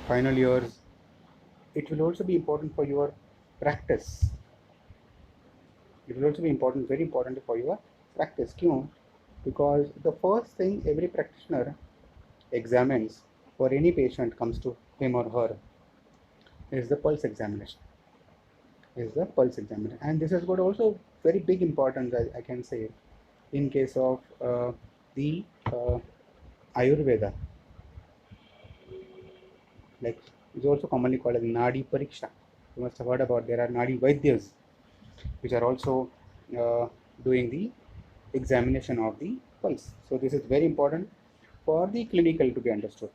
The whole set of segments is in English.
final years, it will also be important for your practice. It will also be important, very important for your practice. क्यों? Because the first thing every practitioner examines for any patient comes to him or her is the pulse examination. And this has got also very big importance, I can say, in case of the Ayurveda, like it's also commonly called as Nadi Pariksha. You must have heard about there are Nadi Vaidyas, which are also doing the examination of the pulse. So this is very important for the clinical to be understood.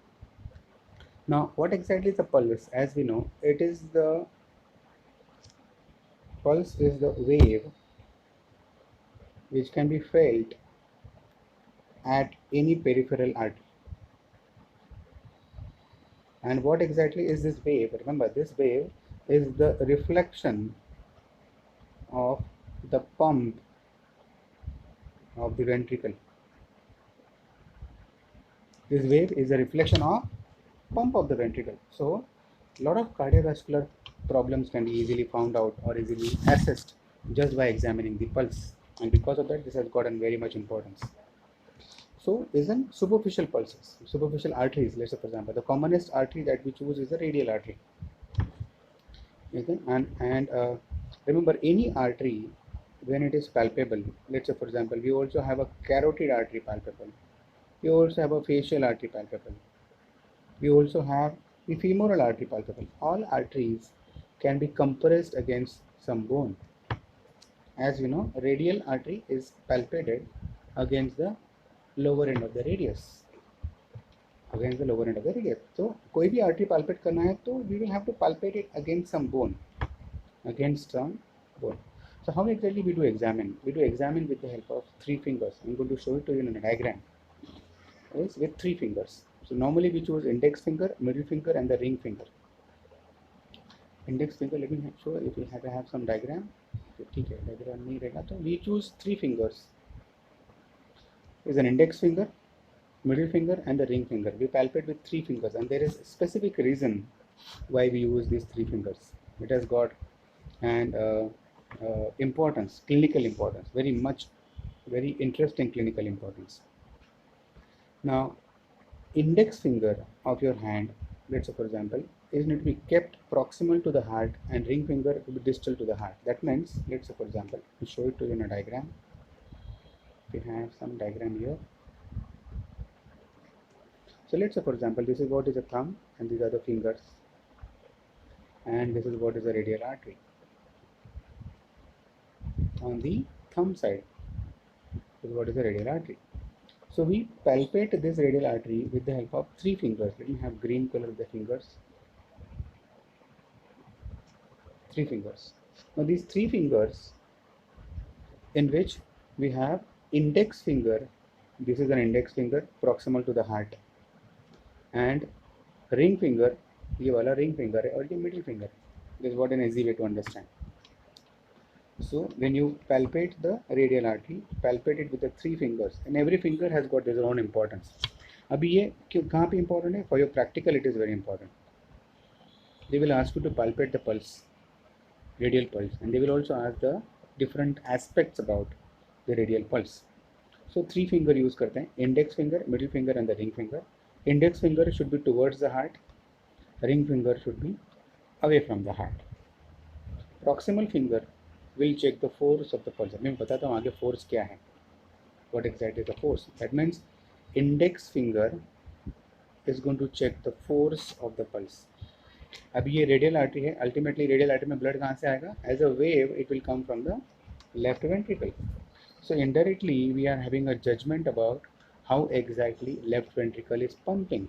Now, what exactly is the pulse? As we know, it is the pulse is the wave which can be felt at any peripheral artery. And what exactly is this wave? Remember, this wave is the reflection of the pump of the ventricle. This wave is a reflection of pump of the ventricle. So, a lot of cardiovascular problems can be easily found out or easily assessed just by examining the pulse. And because of that, this has gotten very much importance. So, isn't superficial pulses, superficial arteries, let's say for example, the commonest artery that we choose is the radial artery. Okay? And remember, any artery, when it is palpable, let's say for example, we also have a carotid artery palpable. We also have a facial artery palpable. We also have the femoral artery palpable. All arteries can be compressed against some bone. As you know, radial artery is palpated against the lower end of the radius. Against the lower end of the radius. So, कोई भी artery palpate करना है तो we will have to palpate it against some bone. Against some bone. So, how exactly we do examine? We do examine with the help of 3 fingers. I'm going to show it to you in a diagram. Is with 3 fingers. So normally we choose index finger, middle finger, and the ring finger. Index finger, let me show if we have some diagram. ठीक है, diagram नहीं रहेगा तो we choose 3 fingers. Is an index finger, middle finger, and the ring finger. We palpate with 3 fingers, and there is a specific reason why we use these 3 fingers. It has got an importance, clinical importance, very interesting clinical importance. Now, index finger of your hand, let's say for example, is need to be kept proximal to the heart and ring finger to be distal to the heart. That means, let's say for example, I'll show it to you in a diagram. We have some diagram here. So let's say for example, this is what is a thumb and these are the fingers, and this is what is a radial artery. On the thumb side, this is what is a radial artery. So we palpate this radial artery with the help of 3 fingers. Let me have green color of the fingers. 3 fingers. Now these 3 fingers, in which we have index finger, this is an index finger proximal to the heart, and ring finger, ये वाला ring finger है और ये middle finger. This is what an easy way to understand. So when you palpate the radial artery, palpate it with the 3 fingers, and every finger has got their own importance. अभी ये कहाँ पे important है? For your practical it is very important. They will ask you to palpate the pulse, radial pulse, and they will also ask the different aspects about the radial pulse. So 3 finger use करते हैं, index finger, middle finger, and the ring finger. Index finger should be towards the heart. Ring finger should be away from the heart. Proximal finger will check the force of the pulse. मैं बताता हूँ आगे force क्या है. What exactly is the force? That means index finger is going to check the force of the pulse. अब ये radial artery है. Ultimately radial artery में blood कहाँ से आएगा? As a wave, it will come from the left ventricle. So indirectly we are having a judgment about how exactly left ventricle is pumping.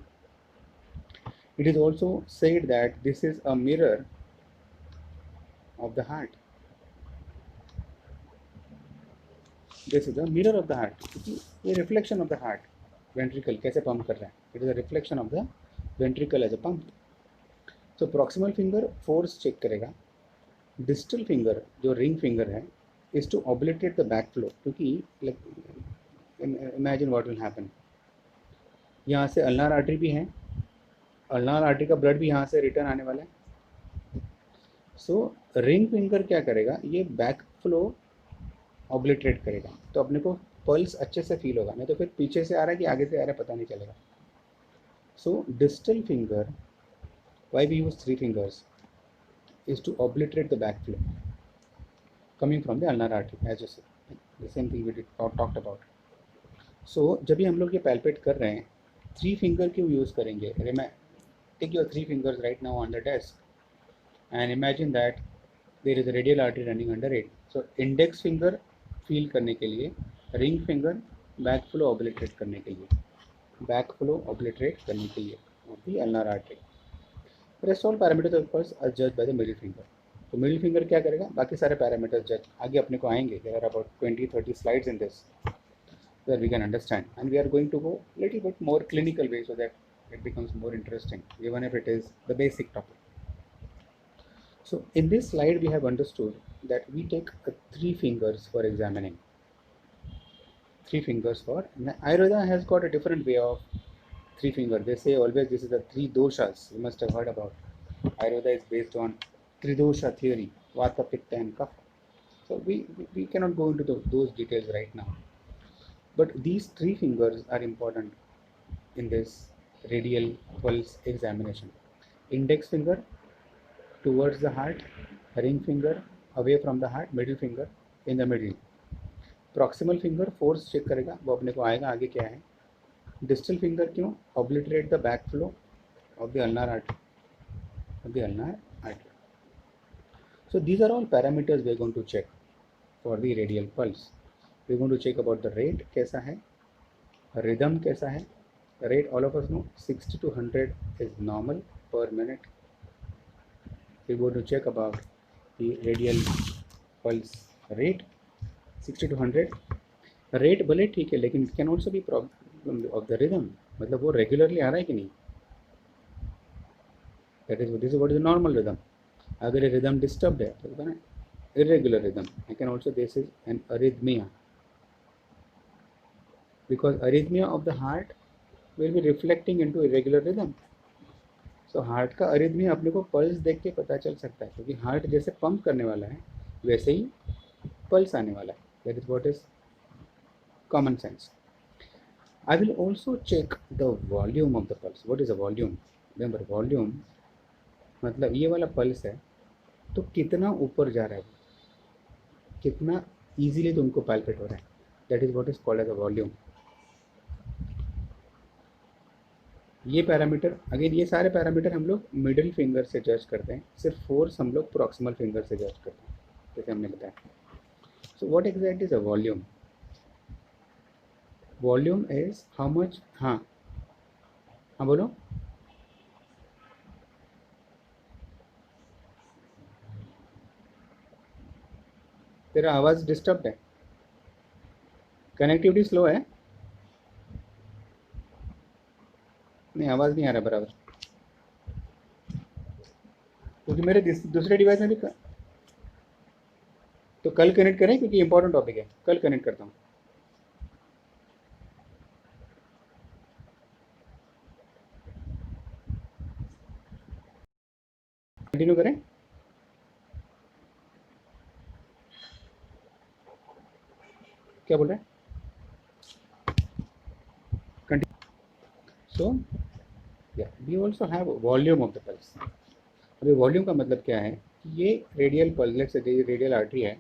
It is also said that this is a mirror of the heart. This is a mirror of the heart. A reflection of the heart. Ventricle कैसे pump कर रहा है? It is a reflection of the ventricle as a pump. So proximal finger force check करेगा. Distal finger जो ring finger है is to obliterate the backflow. क्योंकि like imagine what will happen. यहाँ से ulnar artery भी है, ulnar artery का blood भी यहाँ से रिटर्न आने वाला है। सो रिंग फिंगर क्या करेगा, ये बैक फ्लो ऑब्लिटरेट करेगा, तो अपने को पल्स अच्छे से फील होगा, नहीं तो फिर पीछे से आ रहा है कि आगे से आ रहा है पता नहीं चलेगा। So distal finger, why we use three fingers, is to obliterate the backflow coming from the ulnar artery, as you said, the same thing we talked about. So जब भी हम लोग ये पैल्पेट कर रहे हैं, थ्री फिंगर क्यों use करेंगे? Take your three fingers right now on the desk and imagine that there is a radial artery running under it. So index finger feel करने के लिए, ring finger back flow obliterate करने के लिए, back flow obliterate करने के लिए of the ulnar artery. Rest all parameters of course are जज बाय द मिडिल फिंगर. तो मिडिल फिंगर क्या करेगा, बाकी सारे पैरामीटर्स जज आगे अपने को आएंगे. There are about 20-30 slides in this where we can understand, and we are going to go little bit more clinical way so that it becomes more interesting even if it is the basic topic. So in this slide we have understood that we take three fingers for examining. Three fingers for Ayurveda has got a different way of three finger. They say always this is the three doshas. You must have heard about. Ayurveda is based on tridosha theory, vata, pitta and kapha. So we cannot go into those details right now. But these three fingers are important in this radial pulse examination. Index finger towards the heart, ring finger away from the heart, middle finger in the middle. Proximal finger force check करेगा, वो अपने को आएगा आगे क्या है. Distal finger क्यों? Obliterate the backflow of the ulnar artery. So these are all parameters we are going to check for the radial pulse. We are going to check about the rate कैसा है, rhythm कैसा है. Rate all of us know 60 to 100 is normal per minute. We are going to check about the radial pulse rate 60 to 100. Rate भले ठीक है, लेकिन it can also be problem of the rhythm, मतलब वो regularly आ रहा है कि नहीं. This is what is the normal rhythm. अगर ये rhythm disturbed है तो ना irregular rhythm. I can also this is an arrhythmia, because arrhythmia of the heart will be reflecting into irregular rhythm. So heart का arrhythmia अपने को pulse देख के पता चल सकता है, क्योंकि हार्ट जैसे पंप करने वाला है वैसे ही पल्स आने वाला है. That is what is common sense. I will also check the volume of the pulse. What is a volume? Remember volume मतलब ये वाला पल्स है तो कितना ऊपर जा रहा है, कितना easily तुमको palpate हो रहा है. That is what is called as a volume. ये पैरामीटर, अगेन ये सारे पैरामीटर हम लोग मिडिल फिंगर से जज करते हैं, सिर्फ फोर्स हम लोग प्रॉक्सिमल फिंगर से जज करते हैं जैसे हमने बताया. So what exact is a volume? Volume is how much. हाँ हाँ बोलो. तेरा आवाज़ डिस्टर्ब है, कनेक्टिविटी स्लो है, नहीं आवाज़ नहीं आ रहा बराबर, क्योंकि मेरे दूसरे डिवाइस में भी तो कल कनेक्ट करें, क्योंकि इंपॉर्टेंट टॉपिक है, कल कनेक्ट करता हूँ. कंटिन्यू करें. क्या बोल रहे हैं? So we also have volume of the pulse. अभी वॉल्यूम का मतलब क्या है, ये रेडियल पल्स से रेडियल आर्टरी है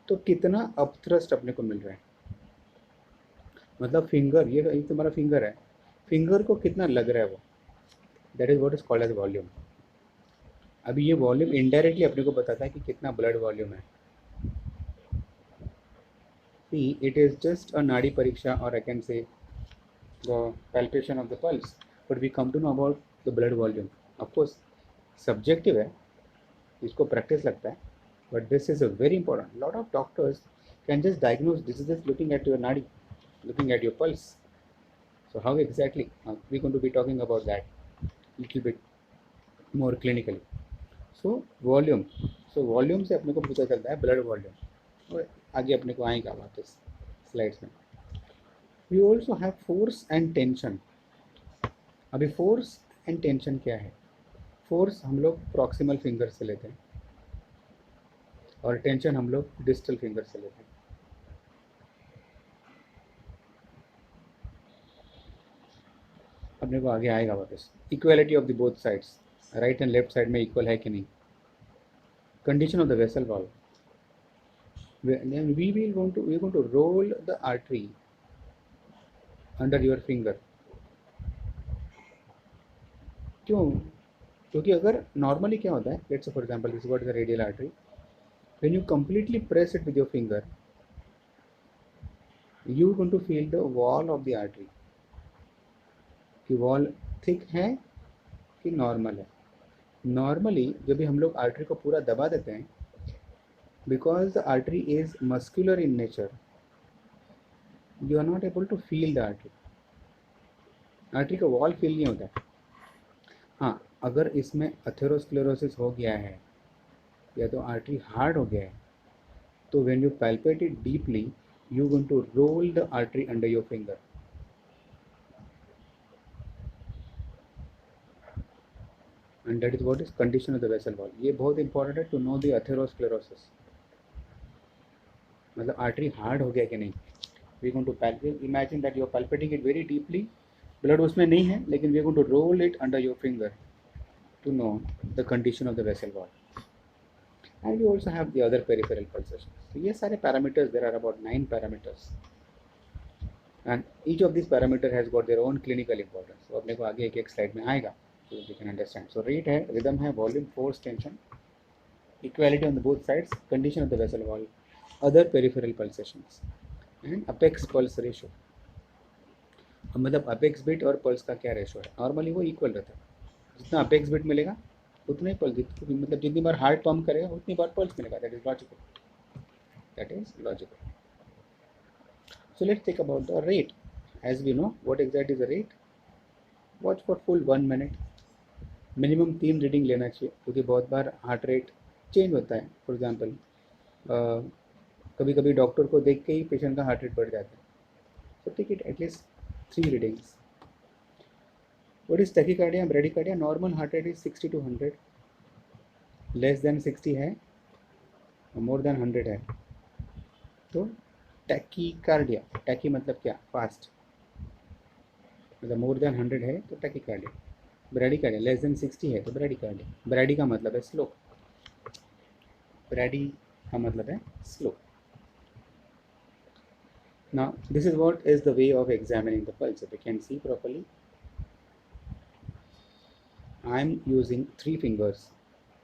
तो कितना अपथ्रस्ट अपने को मिल रहा है, मतलब फिंगर, ये तुम्हारा फिंगर है, फिंगर को कितना लग रहा है वो. That is what is called as volume. अभी ये वॉल्यूम इनडायरेक्टली अपने को बताता है कि कितना ब्लड वॉल्यूम है. See it is just a नाड़ी परीक्षा, और I can say the palpation of the pulse, but we come to know about the blood volume. Of course subjective है, इसको practice लगता है, but this is a very important. Lot of doctors can just diagnose diseases looking at your nadi, looking at your pulse. So how exactly we're going to be talking about that little bit more clinically. So volume, volume से अपने को पता चलता है blood volume, और आगे अपने को आएगा वापस स्लाइड्स में. We also have force and tension. अभी force एंड टेंशन क्या है। फोर्स हम लोग प्रॉक्सिमल फिंगर से लेते हैं और टेंशन हम लोग डिस्टल फिंगर से लेते हैं। अपने को आगे आएगा वापस। Equality of the both sides, right and left side में इक्वल है कि नहीं। Condition of the vessel wall, then we're going to roll the artery under your finger. क्यों? क्योंकि अगर नॉर्मली क्या होता है, let's for example this what is the radial artery, when you completely press it with your finger you are going to feel the wall of the artery, कि wall thick है कि normal है। Normally जब भी हम लोग artery को पूरा दबा देते हैं, because the artery is muscular in nature, you are not able to feel the artery. Artery का वॉल फील नहीं होता है। हाँ, अगर इसमें अथेरोस्क्लेरोसिस हो गया है या तो आर्टरी हार्ड हो गया है, तो when you palpate it deeply you going to roll the artery under your finger, and that is what is condition of the vessel wall. ये बहुत इंपॉर्टेंट है टू नो द अथेरोस्क्लेरोसिस, मतलब artery hard हो गया कि नहीं। We going to palpate, imagine that you are palpating it very deeply, blood उसमें नहीं है, लेकिन we are going to roll it under your finger to know the condition of the vessel wall. And you also have the other peripheral pulsations. So ये सारे parameters, there are about 9 parameters, and each of these parameter has got their own clinical importance. So अपने को आगे एक एक slide में आएगा, so we can understand. So rate है, rhythm है, volume, force, tension, equality on the both sides, condition of the vessel wall, other peripheral pulsations, and apex pulse ratio. मतलब अपेक्स बिट और पल्स का क्या ratio है। Normally वो equal रहता है, जितना अपेक्स बिट मिलेगा उतना ही पल्स, मतलब जितनी बार हार्ट पंप करेगा उतनी बार पल्स मिलेगा। That is logical, that is logical. So let's think about the rate. As we know what exact is the rate. Watch for full 1 minute, minimum 3 reading लेना चाहिए, क्योंकि बहुत बार हार्ट रेट चेंज होता है। फॉर एग्जाम्पल कभी कभी doctor को देख के ही पेशेंट का हार्ट रेट बढ़ जाता है, so take it at least 3 readings. What is tachycardia and bradycardia? Normal heart rate is 60 to 100, less than 60 है, more than 100 है तो tachycardia। टैकी मतलब क्या? फास्ट, मतलब more than 100 है तो tachycardia। ब्रैडीकार्डिया लेस देन 60 है तो ब्रैडीकार्डिया। ब्रैडी का मतलब है स्लो, ब्रैडी का मतलब है slow. Now this is what is the way of examining the pulse. If you can see properly, I am using 3 fingers: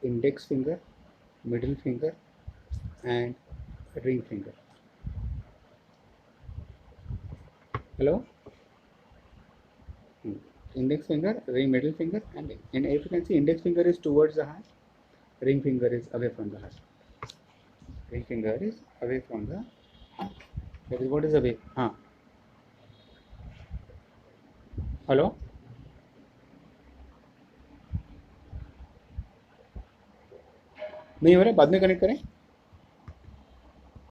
index finger, middle finger and ring finger. Hello? Index finger, ring, middle finger and ring. And if you can see, index finger is towards the heart, ring finger is away from the heart. Ring finger is away from the heart. That is what is away. हाँ, hello, नहीं हो रहा, बाद में connect करें।